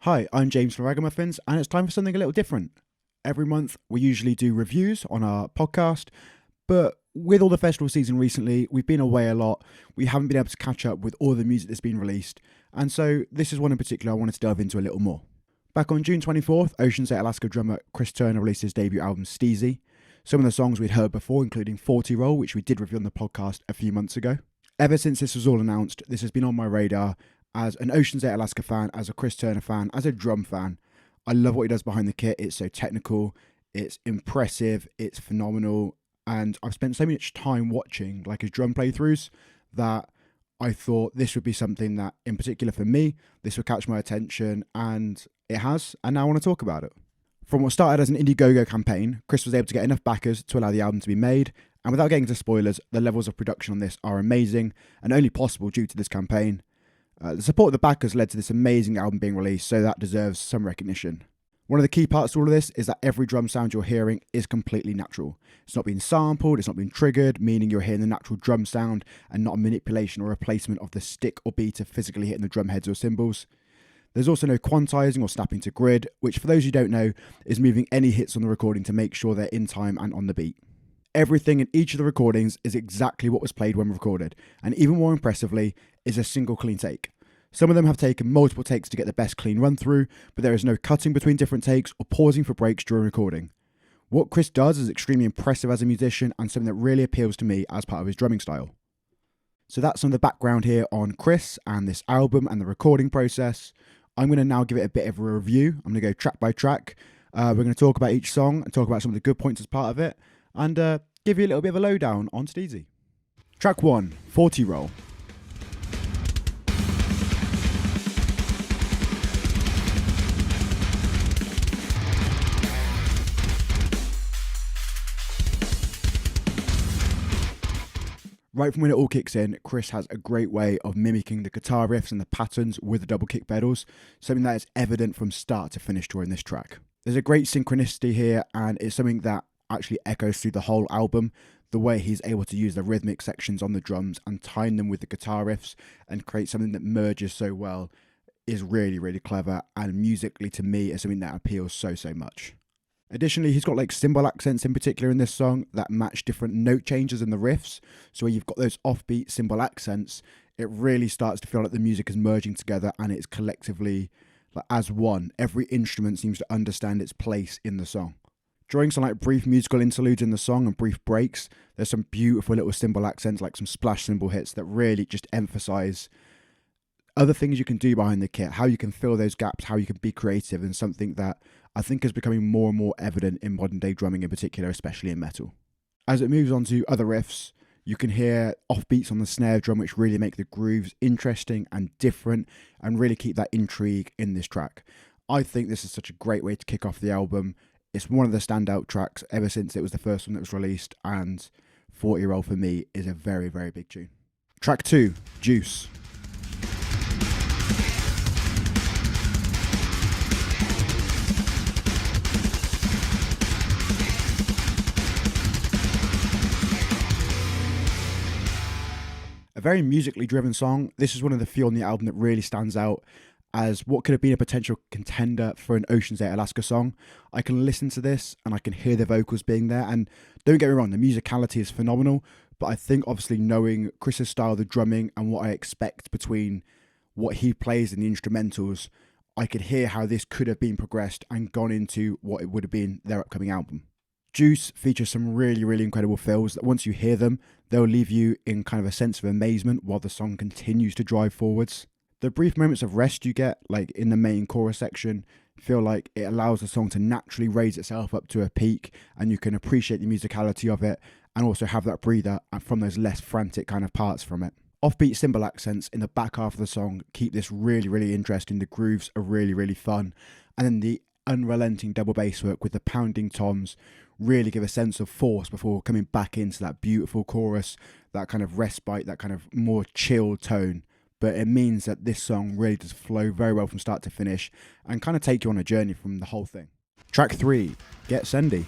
Hi, I'm James from RAGAMUFFINs, and it's time for something a little different. Every month, we usually do reviews on our podcast, but with all the festival season recently, we've been away a lot. We haven't been able to catch up with all the music that's been released, and so this is one in particular I wanted to delve into a little more. Back on June 24th, Ocean State Alaska drummer Chris Turner released his debut album, Steezy. Some of the songs we'd heard before, including 40 Roll, which we did review on the podcast a few months ago. Ever since this was all announced, this has been on my radar. As an Ocean State Alaska fan, as a Chris Turner fan, as a drum fan, I love what he does behind the kit. It's so technical, it's impressive, it's phenomenal, and I've spent so much time watching his drum playthroughs that I thought this would be something that, in particular for me, this would catch my attention, and it has, and now I want to talk about it. From what started as an Indiegogo campaign, Chris was able to get enough backers to allow the album to be made, and without getting into spoilers, the levels of production on this are amazing, and only possible due to this campaign. The support of the backers led to this amazing album being released, so that deserves some recognition. One of the key parts to all of this is that every drum sound you're hearing is completely natural. It's not being sampled, it's not being triggered, meaning you're hearing the natural drum sound and not a manipulation or replacement of the stick or beater physically hitting the drum heads or cymbals. There's also no quantizing or snapping to grid, which for those who don't know is moving any hits on the recording to make sure they're in time and on the beat. Everything in each of the recordings is exactly what was played when recorded, and even more impressively is a single clean take. Some of them have taken multiple takes to get the best clean run through, but there is no cutting between different takes or pausing for breaks during recording. What Chris does is extremely impressive as a musician and something that really appeals to me as part of his drumming style. So that's some of the background here on Chris and this album and the recording process. I'm going to now give it a bit of a review. I'm going to go track by track. We're going to talk about each song and talk about some of the good points as part of it, and give you a little bit of a lowdown on Steezy. Track 1, 40 Roll. Right from when it all kicks in, Chris has a great way of mimicking the guitar riffs and the patterns with the double kick pedals, something that is evident from start to finish during this track. There's a great synchronicity here, and it's something that actually echoes through the whole album. The way he's able to use the rhythmic sections on the drums and tying them with the guitar riffs and create something that merges so well is really, really clever, and musically to me is something that appeals so much. Additionally, he's got cymbal accents in particular in this song that match different note changes in the riffs. So where you've got those offbeat cymbal accents, it really starts to feel like the music is merging together and it's collectively as one. Every instrument seems to understand its place in the song. During some brief musical interludes in the song and brief breaks, there's some beautiful little cymbal accents, like some splash cymbal hits that really just emphasize other things you can do behind the kit, how you can fill those gaps, how you can be creative, and something that I think is becoming more and more evident in modern day drumming in particular, especially in metal. As it moves on to other riffs, you can hear offbeats on the snare drum which really make the grooves interesting and different and really keep that intrigue in this track. I think this is such a great way to kick off the album. It's one of the standout tracks ever since it was the first one that was released, and 40 Roll for me is a very, very big tune. Track 2, Juice. A very musically driven song. This is one of the few on the album that really stands out as what could have been a potential contender for an Ocean State Alaska song. I can listen to this and I can hear the vocals being there, and don't get me wrong, the musicality is phenomenal, but I think obviously knowing Chris's style, the drumming, and what I expect between what he plays and the instrumentals, I could hear how this could have been progressed and gone into what it would have been their upcoming album. Juice features some really, really incredible fills that once you hear them, they'll leave you in kind of a sense of amazement while the song continues to drive forwards. The brief moments of rest you get, in the main chorus section, feel like it allows the song to naturally raise itself up to a peak, and you can appreciate the musicality of it and also have that breather from those less frantic kind of parts from it. Offbeat cymbal accents in the back half of the song keep this really, really interesting. The grooves are really, really fun, and then the unrelenting double bass work with the pounding toms really give a sense of force before coming back into that beautiful chorus, that kind of respite, that kind of more chill tone. But it means that this song really does flow very well from start to finish and kind of take you on a journey from the whole thing. Track 3, Get Sendy.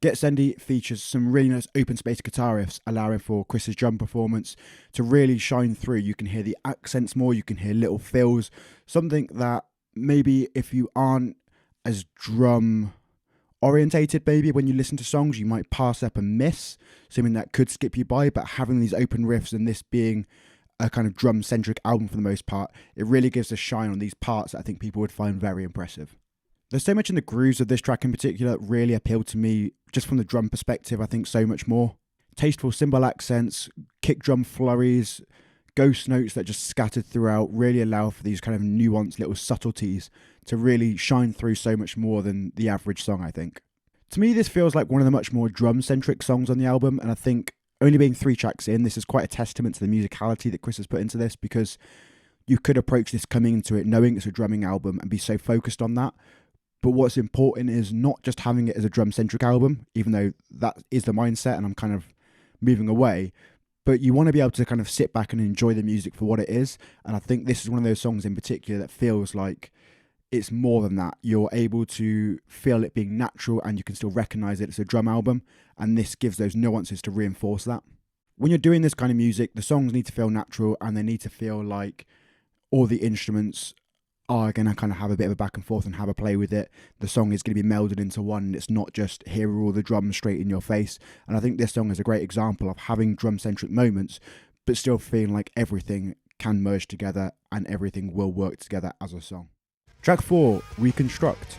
Get Sendy features some really nice open space guitar riffs, allowing for Chris's drum performance to really shine through. You can hear the accents more, you can hear little fills, something that maybe if you aren't as drum orientated, maybe when you listen to songs, you might pass up and miss, something that could skip you by. But having these open riffs and this being a kind of drum centric album for the most part, it really gives a shine on these parts that I think people would find very impressive. There's so much in the grooves of this track in particular that really appealed to me just from the drum perspective. I think so much more. Tasteful cymbal accents, kick drum flurries, ghost notes that just scattered throughout really allow for these kind of nuanced little subtleties to really shine through so much more than the average song, I think. To me, this feels like one of the much more drum-centric songs on the album, and I think only being 3 tracks in, this is quite a testament to the musicality that Chris has put into this, because you could approach this coming into it knowing it's a drumming album and be so focused on that. But what's important is not just having it as a drum-centric album, even though that is the mindset and I'm kind of moving away, but you want to be able to kind of sit back and enjoy the music for what it is. And I think this is one of those songs in particular that feels like it's more than that. You're able to feel it being natural and you can still recognize it. It's a drum album, and this gives those nuances to reinforce that. When you're doing this kind of music, the songs need to feel natural and they need to feel like all the instruments are going to kind of have a bit of a back and forth and have a play with it. The song is going to be melded into one, and it's not just here are all the drums straight in your face. And I think this song is a great example of having drum-centric moments, but still feeling like everything can merge together and everything will work together as a song. Track 4, Reconstruct.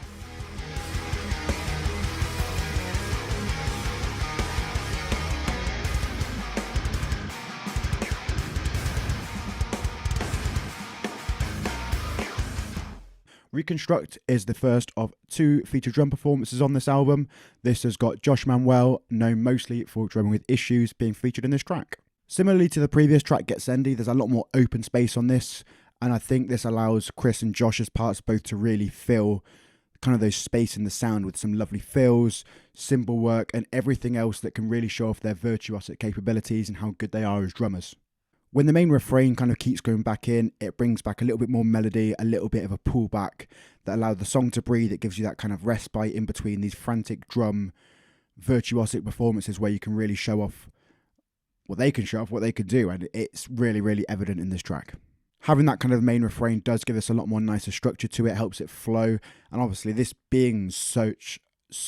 Reconstruct is the first of 2 featured drum performances on this album. This has got Josh Manuel, known mostly for drumming with Issues, being featured in this track. Similarly to the previous track, Get Sendy, there's a lot more open space on this, and I think this allows Chris and Josh's parts both to really fill kind of those space in the sound with some lovely fills, cymbal work, and everything else that can really show off their virtuosic capabilities and how good they are as drummers. When the main refrain kind of keeps going back in, it brings back a little bit more melody, a little bit of a pullback that allows the song to breathe. It gives you that kind of respite in between these frantic drum virtuosic performances where you can really show off what they can show off, what they could do, and it's really, really evident in this track. Having that kind of main refrain does give us a lot more nicer structure to it, helps it flow, and obviously this being such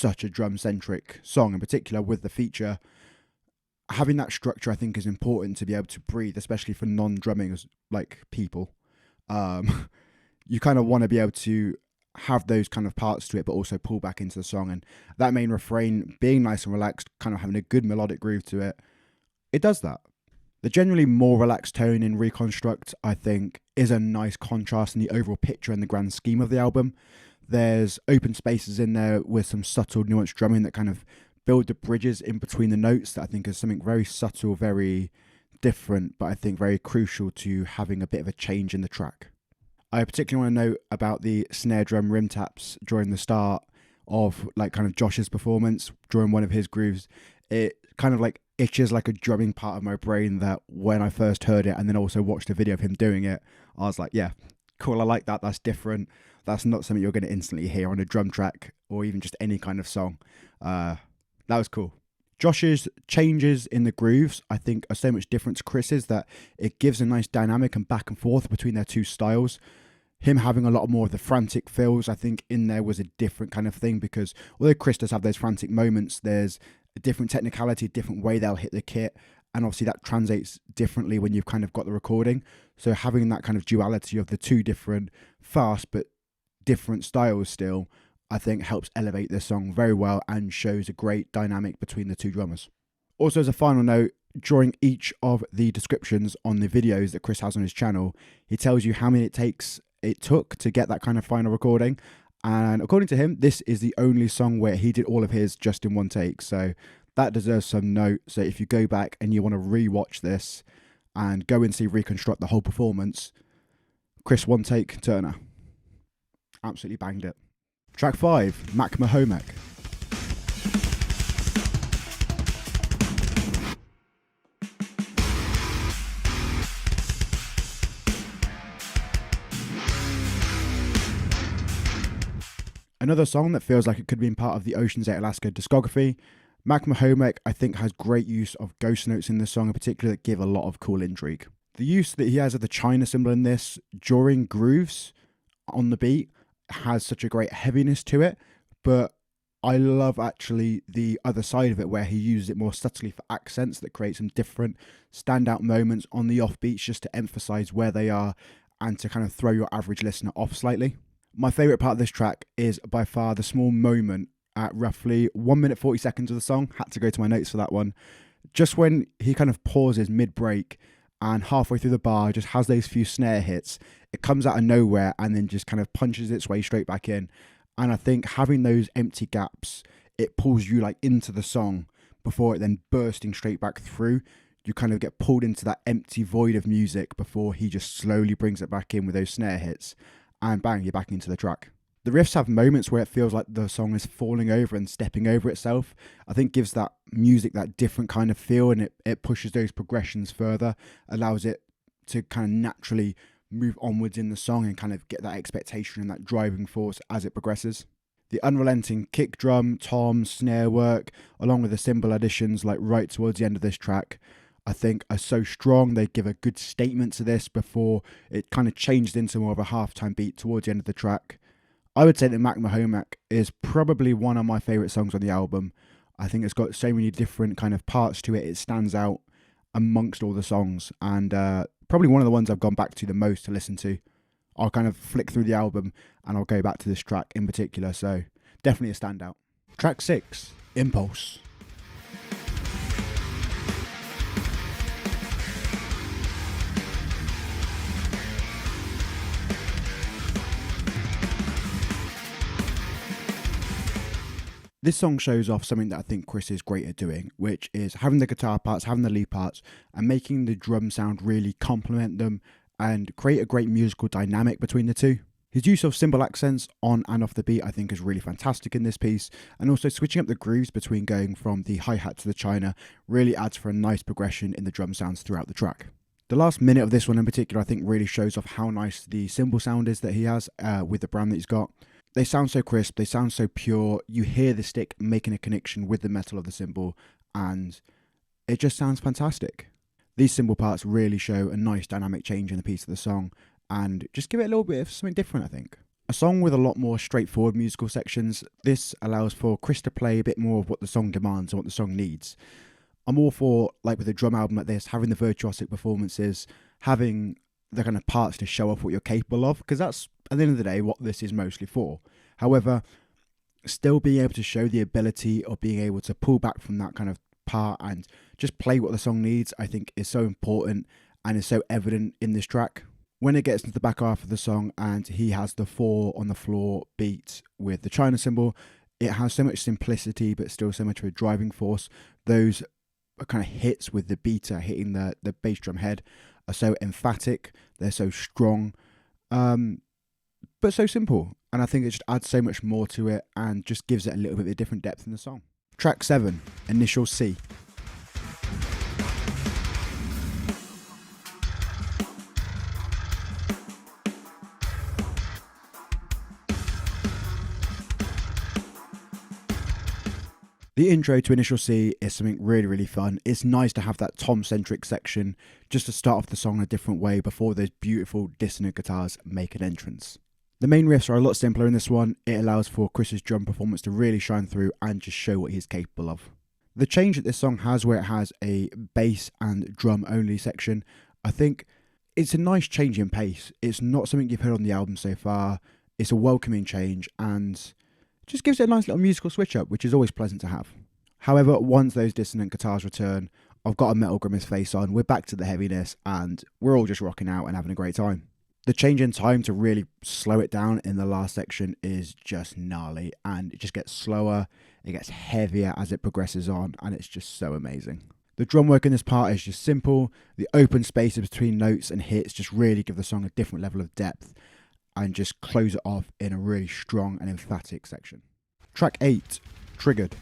a drum-centric song, in particular with the feature, having that structure I think is important to be able to breathe, especially for non-drumming like people. You kind of want to be able to have those kind of parts to it, but also pull back into the song, and that main refrain being nice and relaxed, kind of having a good melodic groove to it, it does that. The generally more relaxed tone in Reconstruct, I think, is a nice contrast in the overall picture and the grand scheme of the album. There's open spaces in there with some subtle nuanced drumming that kind of build the bridges in between the notes that I think is something very subtle, very different, but I think very crucial to having a bit of a change in the track. I particularly want to note about the snare drum rim taps during the start of like kind of Josh's performance during one of his grooves. It kind of like itches like a drumming part of my brain that when I first heard it and then also watched a video of him doing it, I was like, yeah, cool, I like that, that's different. That's not something you're going to instantly hear on a drum track or even just any kind of song. That was cool. Josh's changes in the grooves, I think, are so much different to Chris's that it gives a nice dynamic and back and forth between their two styles. Him having a lot more of the frantic fills, I think, in there was a different kind of thing, because although Chris does have those frantic moments, there's a different technicality, a different way they'll hit the kit, and obviously that translates differently when you've kind of got the recording. So having that kind of duality of the two different fast but different styles still, I think helps elevate this song very well and shows a great dynamic between the two drummers. Also, as a final note, during each of the descriptions on the videos that Chris has on his channel, he tells you how many it took to get that kind of final recording. And according to him, this is the only song where he did all of his just in one take. So that deserves some note. So if you go back and you want to re-watch this and go and see Reconstruct the whole performance, Chris one take Turner. Absolutely banged it. Track 5, Mac Mahomek. Another song that feels like it could have been part of the Ocean's 8 Alaska discography. Mac Mahomek, I think, has great use of ghost notes in the song in particular that give a lot of cool intrigue. The use that he has of the China cymbal in this during grooves on the beat has such a great heaviness to it, but I love actually the other side of it where he uses it more subtly for accents that create some different standout moments on the offbeats just to emphasize where they are and to kind of throw your average listener off slightly. My favorite part of this track is by far the small moment at roughly 1 minute 40 seconds of the song. Had to go to my notes for that one. Just when he kind of pauses mid-break and halfway through the bar just has those few snare hits, it comes out of nowhere and then just kind of punches its way straight back in. And I think having those empty gaps, it pulls you like into the song before it then bursting straight back through. You kind of get pulled into that empty void of music before he just slowly brings it back in with those snare hits, and bang, you're back into the track. The riffs have moments where it feels like the song is falling over and stepping over itself. I think gives that music that different kind of feel, and it pushes those progressions further, allows it to kind of naturally move onwards in the song and kind of get that expectation and that driving force as it progresses. The unrelenting kick drum, tom, snare work, along with the cymbal additions like right towards the end of this track, I think are so strong. They give a good statement to this before it kind of changed into more of a halftime beat towards the end of the track. I would say that Mac Mahomek is probably one of my favourite songs on the album. I think it's got so many different kind of parts to it. It stands out amongst all the songs, and probably one of the ones I've gone back to the most to listen to. I'll kind of flick through the album and I'll go back to this track in particular, so definitely a standout. Track 6, Impulse. This song shows off something that I think Chris is great at doing, which is having the guitar parts, having the lead parts, and making the drum sound really complement them and create a great musical dynamic between the two. His use of cymbal accents on and off the beat I think is really fantastic in this piece, and also switching up the grooves between going from the hi-hat to the china really adds for a nice progression in the drum sounds throughout the track. The last minute of this one in particular I think really shows off how nice the cymbal sound is that he has with the brand that he's got. They sound so crisp, they sound so pure, you hear the stick making a connection with the metal of the cymbal, and it just sounds fantastic. These cymbal parts really show a nice dynamic change in the piece of the song, and just give it a little bit of something different, I think. A song with a lot more straightforward musical sections, this allows for Chris to play a bit more of what the song demands and what the song needs. I'm all for, like with a drum album like this, having the virtuosic performances, having the kind of parts to show off what you're capable of, because that's at the end of the day what this is mostly for. However, still being able to show the ability of being able to pull back from that kind of part and just play what the song needs, I think is so important and is so evident in this track. When it gets into the back half of the song and he has the 4 on the floor beat with the china cymbal, it has so much simplicity but still so much of a driving force. Those kind of hits with the beater hitting the bass drum head are so emphatic, they're so strong, but so simple, and I think it just adds so much more to it and just gives it a little bit of a different depth in the song. Track 7, Initial C. The intro to Initial C is something really, really fun. It's nice to have that tom-centric section just to start off the song in a different way before those beautiful dissonant guitars make an entrance. The main riffs are a lot simpler in this one. It allows for Chris's drum performance to really shine through and just show what he's capable of. The change that this song has where it has a bass and drum only section, I think it's a nice change in pace. It's not something you've heard on the album so far. It's a welcoming change and just gives it a nice little musical switch up, which is always pleasant to have. However, once those dissonant guitars return, I've got a Metal Grimace face on, we're back to the heaviness, and we're all just rocking out and having a great time. The change in time to really slow it down in the last section is just gnarly, and it just gets slower, it gets heavier as it progresses on, and it's just so amazing. The drum work in this part is just simple. The open spaces between notes and hits just really give the song a different level of depth, and just close it off in a really strong and emphatic section. Track 8, Triggered.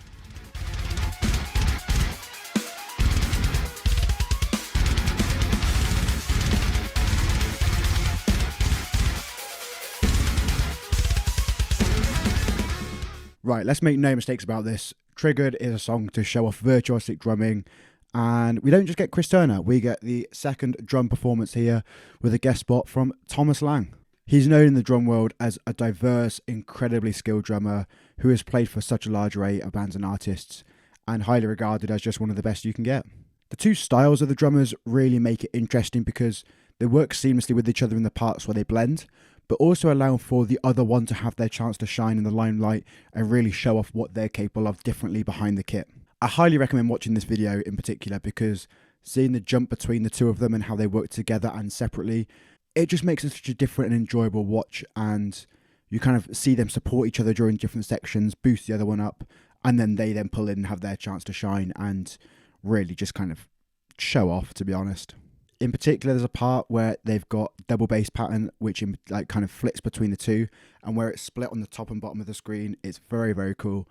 Right, let's make no mistakes about this. Triggered is a song to show off virtuosic drumming, and we don't just get Chris Turner, we get the second drum performance here with a guest spot from Thomas Lang. He's known in the drum world as a diverse, incredibly skilled drummer who has played for such a large array of bands and artists, and highly regarded as just one of the best you can get. The two styles of the drummers really make it interesting because they work seamlessly with each other in the parts where they blend, but also allow for the other one to have their chance to shine in the limelight and really show off what they're capable of differently behind the kit. I highly recommend watching this video in particular because seeing the jump between the two of them and how they work together and separately, it just makes it such a different and enjoyable watch, and you kind of see them support each other during different sections, boost the other one up, and then they then pull in and have their chance to shine and really just kind of show off, to be honest. In particular, there's a part where they've got double bass pattern, which kind of flips between the two, and where it's split on the top and bottom of the screen. It's very, very cool.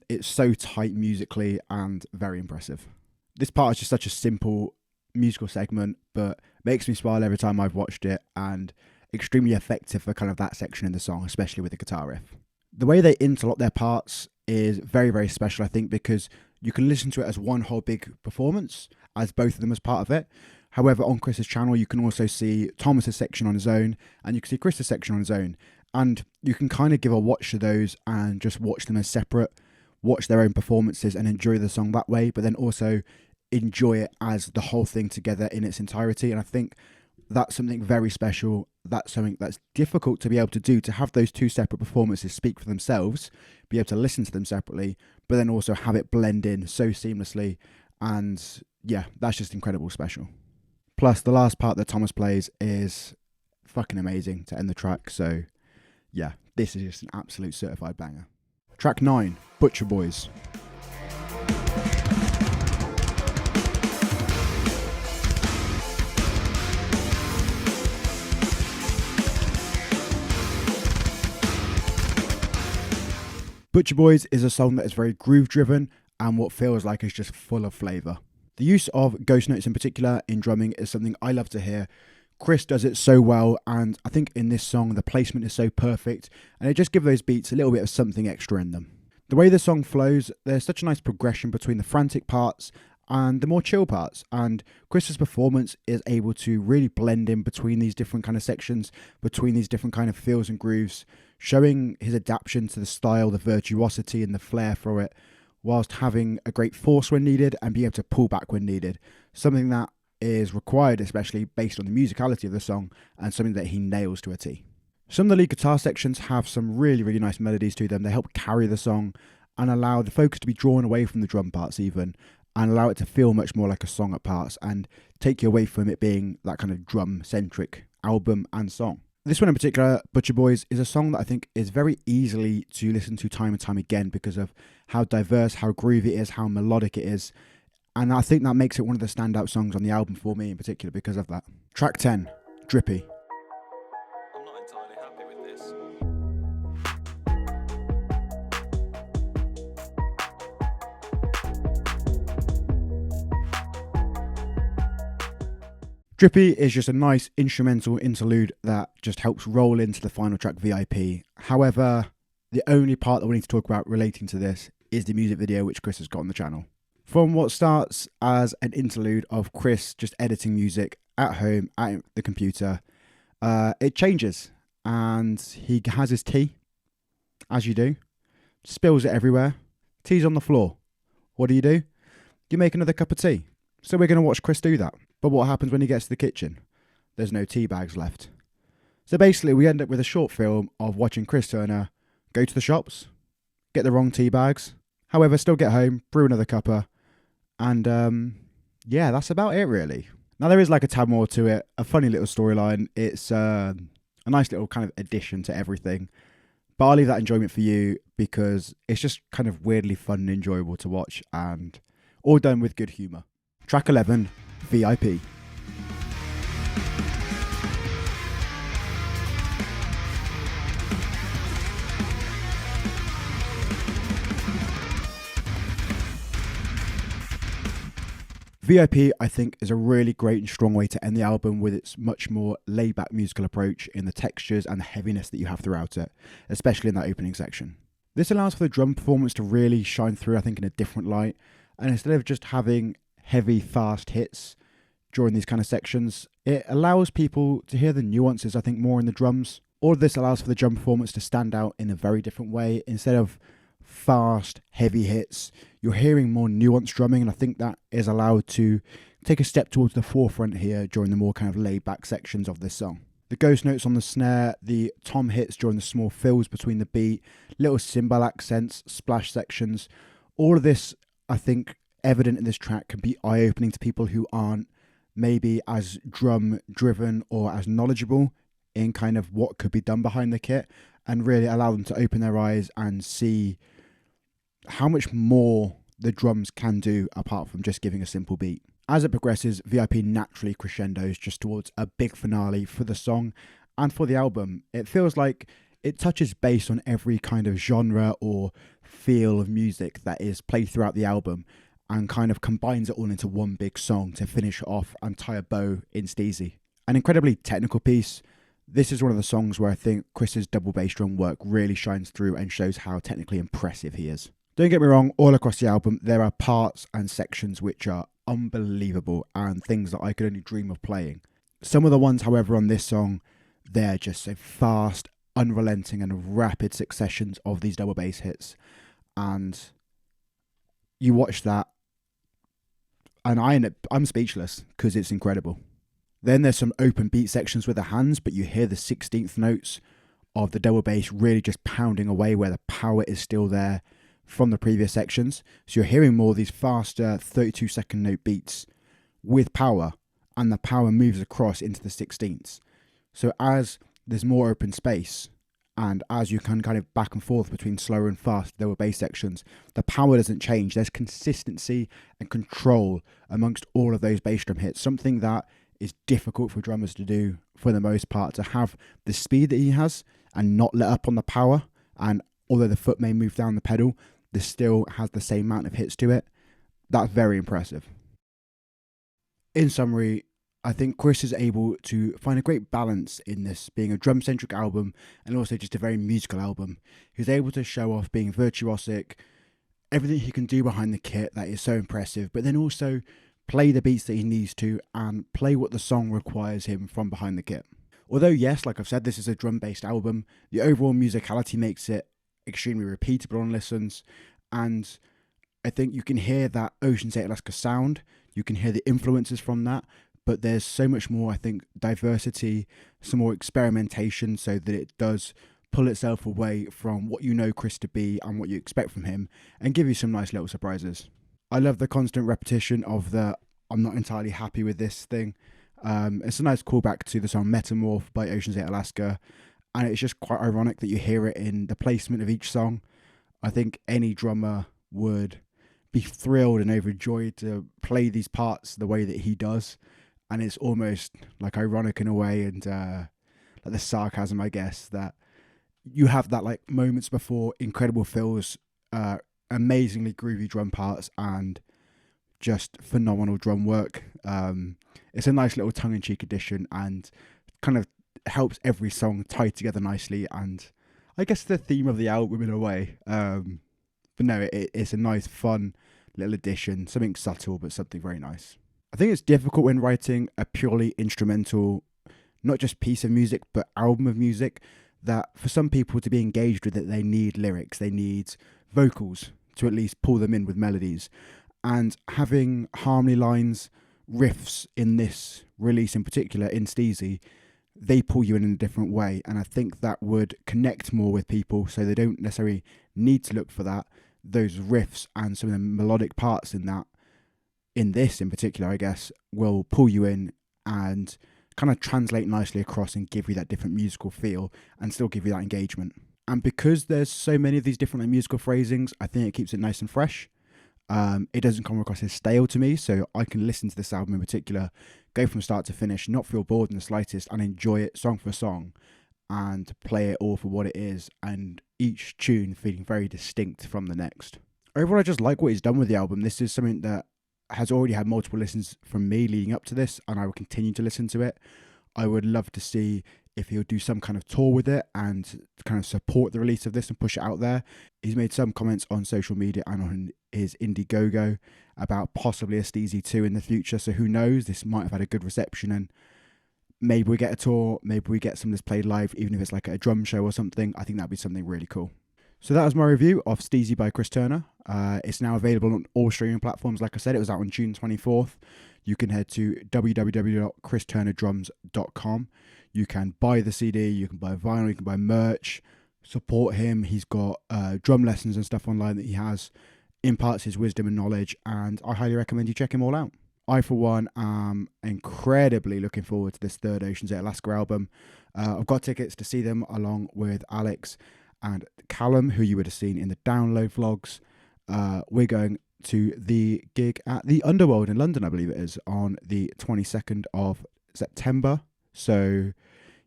It's so tight musically and very impressive. This part is just such a simple musical segment, but makes me smile every time I've watched it, and extremely effective for kind of that section in the song, especially with the guitar riff. The way they interlock their parts is very, very special, I think, because you can listen to it as one whole big performance, as both of them as part of it. However, on Chris's channel, you can also see Thomas's section on his own, and you can see Chris's section on his own. And you can kind of give a watch to those and just watch them as separate, watch their own performances and enjoy the song that way, but then also enjoy it as the whole thing together in its entirety. And I think that's something very special. That's something that's difficult to be able to do, to have those two separate performances speak for themselves, be able to listen to them separately, but then also have it blend in so seamlessly. And yeah, that's just incredible special. Plus, the last part that Thomas plays is fucking amazing to end the track. So yeah, this is just an absolute certified banger. Track 9, Butcher Boys. Butcher Boys is a song that is very groove driven and what feels like is just full of flavour. The use of ghost notes in particular in drumming is something I love to hear. Chris does it so well, and I think in this song the placement is so perfect, and it just gives those beats a little bit of something extra in them. The way the song flows, there's such a nice progression between the frantic parts and the more chill parts, and Chris's performance is able to really blend in between these different kind of sections, between these different kind of feels and grooves, showing his adaptation to the style, the virtuosity and the flair for it, whilst having a great force when needed and being able to pull back when needed. Something that is required, especially based on the musicality of the song, and something that he nails to a T. Some of the lead guitar sections have some really, really nice melodies to them. They help carry the song and allow the focus to be drawn away from the drum parts even, and allow it to feel much more like a song at parts and take you away from it being that kind of drum-centric album and song. This one in particular, Butcher Boys, is a song that I think is very easily to listen to time and time again because of how diverse, how groovy it is, how melodic it is. And I think that makes it one of the standout songs on the album for me in particular because of that. Track 10, Drippy. I'm not entirely happy with this. Drippy is just a nice instrumental interlude that just helps roll into the final track, VIP. However, the only part that we need to talk about relating to this is the music video which Chris has got on the channel. From what starts as an interlude of Chris just editing music at home at the computer, it changes and he has his tea, as you do, spills it everywhere, tea's on the floor. What do? You make another cup of tea. So we're going to watch Chris do that. But what happens when he gets to the kitchen? There's no tea bags left. So basically we end up with a short film of watching Chris Turner go to the shops, get the wrong tea bags, however still get home, brew another cuppa, and yeah, that's about it really. Now there is like a tad more to it, a funny little storyline. It's a nice little kind of addition to everything. But I'll leave that enjoyment for you because it's just kind of weirdly fun and enjoyable to watch and all done with good humour. Track 11, VIP. VIP, I think, is a really great and strong way to end the album with its much more laid-back musical approach in the textures and the heaviness that you have throughout it, especially in that opening section. This allows for the drum performance to really shine through, I think, in a different light. And instead of just having heavy, fast hits during these kind of sections, it allows people to hear the nuances, I think, more in the drums. All of this allows for the drum performance to stand out in a very different way. Instead of fast, heavy hits, you're hearing more nuanced drumming, and I think that is allowed to take a step towards the forefront here during the more kind of laid-back sections of this song. The ghost notes on the snare, the tom hits during the small fills between the beat, little cymbal accents, splash sections, all of this, I think, evident in this track can be eye-opening to people who aren't maybe as drum-driven or as knowledgeable in kind of what could be done behind the kit, and really allow them to open their eyes and see how much more the drums can do apart from just giving a simple beat. As it progresses, VIP naturally crescendos just towards a big finale for the song and for the album. It feels like it touches base on every kind of genre or feel of music that is played throughout the album and kind of combines it all into one big song to finish off and tie a bow in Steezy. An incredibly technical piece. This is one of the songs where I think Chris's double bass drum work really shines through and shows how technically impressive he is. Don't get me wrong, all across the album there are parts and sections which are unbelievable and things that I could only dream of playing. Some of the ones, however, on this song, they're just so fast, unrelenting and rapid successions of these double bass hits, and you watch that and I'm speechless because it's incredible. Then there's some open beat sections with the hands, but you hear the 16th notes of the double bass really just pounding away where the power is still there from the previous sections. So you're hearing more of these faster 32-second note beats with power, and the power moves across into the 16ths. So as there's more open space, and as you can kind of back and forth between slower and fast double bass sections, the power doesn't change. There's consistency and control amongst all of those bass drum hits, something that is difficult for drummers to do for the most part, to have the speed that he has and not let up on the power. And although the foot may move down the pedal, this still has the same amount of hits to it. That's very impressive. In summary, I think Chris is able to find a great balance in this being a drum-centric album and also just a very musical album. He's able to show off being virtuosic, everything he can do behind the kit that is so impressive, but then also play the beats that he needs to and play what the song requires him from behind the kit. Although, yes, like I've said, this is a drum-based album, the overall musicality makes it extremely repeatable on listens, and I think you can hear that Ocean's 8 Alaska sound, you can hear the influences from that, but there's so much more, I think, diversity, some more experimentation, so that it does pull itself away from what you know Chris to be and what you expect from him, and give you some nice little surprises. I love the constant repetition of the "I'm not entirely happy with this" thing. It's a nice callback to the song Metamorph by Ocean's 8 Alaska, and it's just quite ironic that you hear it in the placement of each song. I think any drummer would be thrilled and overjoyed to play these parts the way that he does, and it's almost like ironic in a way, and like the sarcasm, I guess, that you have that like moments before incredible fills, amazingly groovy drum parts, and just phenomenal drum work. It's a nice little tongue-in-cheek addition and kind of helps every song tie together nicely, and I guess the theme of the album in a way. But no, it's a nice, fun little addition, something subtle but something very nice. I think it's difficult when writing a purely instrumental, not just piece of music, but album of music, that for some people to be engaged with it, they need lyrics, they need vocals to at least pull them in with melodies. And having harmony lines, riffs in this release in particular, in Steezy, they pull you in a different way. And I think that would connect more with people, so they don't necessarily need to look for that. Those riffs and some of the melodic parts in that, in this in particular, I guess, will pull you in and kind of translate nicely across and give you that different musical feel and still give you that engagement. And because there's so many of these different like, musical phrasings, I think it keeps it nice and fresh. It doesn't come across as stale to me, so I can listen to this album in particular, go from start to finish, not feel bored in the slightest, and enjoy it song for song and play it all for what it is, and each tune feeling very distinct from the next. Overall, I just like what he's done with the album. This is something that has already had multiple listens from me leading up to this, and I will continue to listen to it. I would love to see if he'll do some kind of tour with it and kind of support the release of this and push it out there. He's made some comments on social media and on his Indiegogo about possibly a Steezy 2 in the future. So who knows? This might have had a good reception, and maybe we get a tour, maybe we get some of this played live, even if it's like a drum show or something. I think that'd be something really cool. So that was my review of Steezy by Chris Turner. It's now available on all streaming platforms. Like I said, it was out on June 24th. You can head to www.christurnerdrums.com. You can buy the CD, you can buy vinyl, you can buy merch, support him. He's got drum lessons and stuff online that he has, imparts his wisdom and knowledge, and I highly recommend you check him all out. I, for one, am incredibly looking forward to this third Ocean's 8 Alaska album. I've got tickets to see them along with Alex and Callum, who you would have seen in the download vlogs. We're going to the gig at the Underworld in London, I believe it is, on the 22nd of September. So,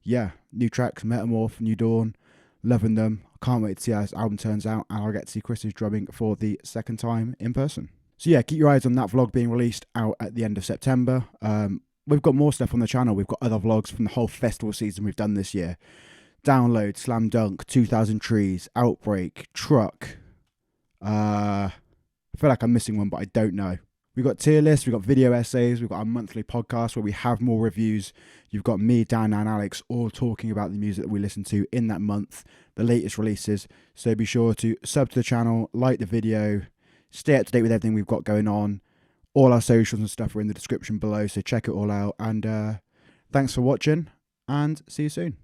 yeah, new tracks, Metamorph, New Dawn, loving them. Can't wait to see how this album turns out, and I'll get to see Chris's drumming for the second time in person. So yeah, keep your eyes on that vlog being released out at the end of September. We've got more stuff on the channel. We've got other vlogs from the whole festival season we've done this year. Download, Slam Dunk, 2000 Trees, Outbreak, Truck. I feel like I'm missing one, but I don't know. We've got tier lists, we've got video essays, we've got our monthly podcast where we have more reviews. You've got me, Dan, and Alex all talking about the music that we listen to in that month, the latest releases. So be sure to sub to the channel, like the video, stay up to date with everything we've got going on. All our socials and stuff are in the description below, so check it all out. And thanks for watching, and see you soon.